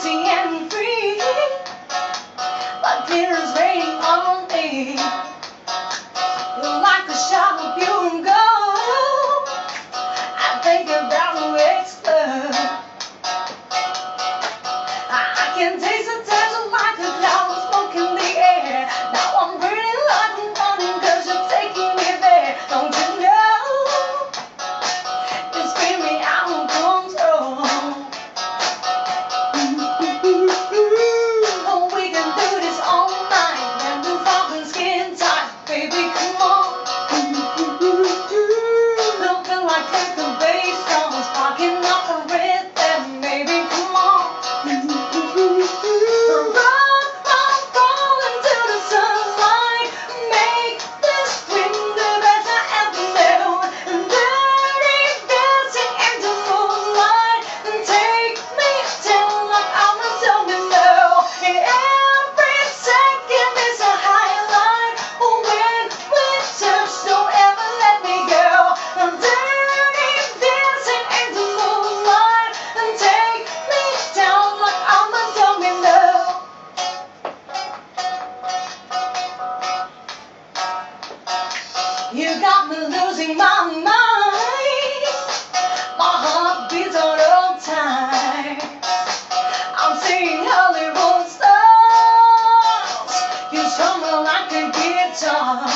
dancing and free. Like tears raining on me. You're like a shot of pure gold. I think about the explode. I can taste the tension like a cloud of smoke in the air. Now I'm breathing like I'm running 'cause you're taking me there. Don't you know? It's screaming out of control. Oh, we can do this all night. And we're fucking skin tight. Baby, come on. Looking like a bass drum, sparking up a rhythm. Baby, come on. You got me losing my mind. My heart beats out of time. I'm seeing Hollywood stars. You strum me like a guitar.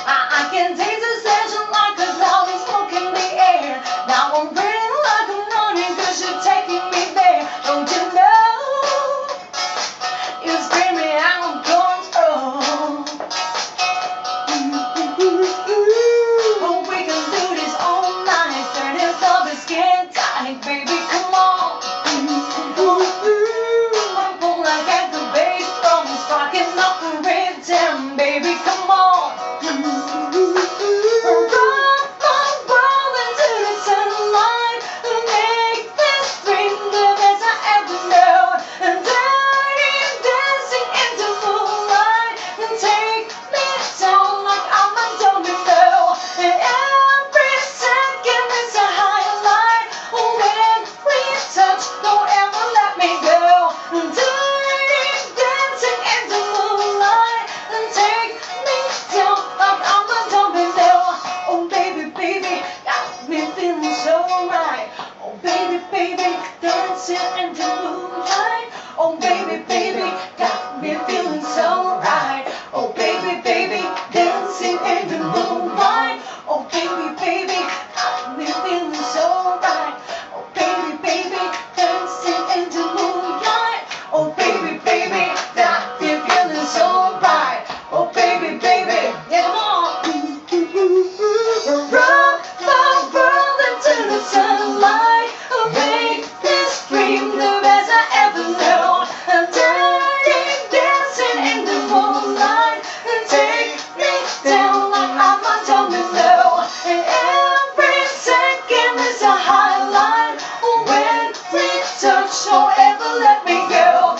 I can taste the tension like a cloud of smoke in the air. Now I'm breathing like I'm running 'cause you're taking me there. Don't you know? You're screaming out of control. Baby, come on. I'm pulling like a bass drum, sparking up the rhythm. Baby, come on. Rock my world into the sunlight. Make this dream the best I ever known. And dirty dancing into moonlight. And take me down like I'm a domino. And every second is a highlight. When we touch, don't ever let me go. Dirty dancing in the moonlight. And take me down like I'm a domino. Oh baby, baby, got me feeling so right. Oh baby, baby, dancing in the moonlight. Oh baby, baby, got me feeling so right. Oh baby, baby, dancing in the moonlight. Oh baby, baby, got me feeling so right. Oh baby, baby, dancing in the moonlight. Oh baby, baby, got me feeling so right. Oh baby, baby, yeah, come on. Rock my world into the sunlight. Make this dream the best I ever know. Dirty dancing in the moonlight. Take me down like I'm a domino. And every second is a highlight. When we touch, don't ever let me go.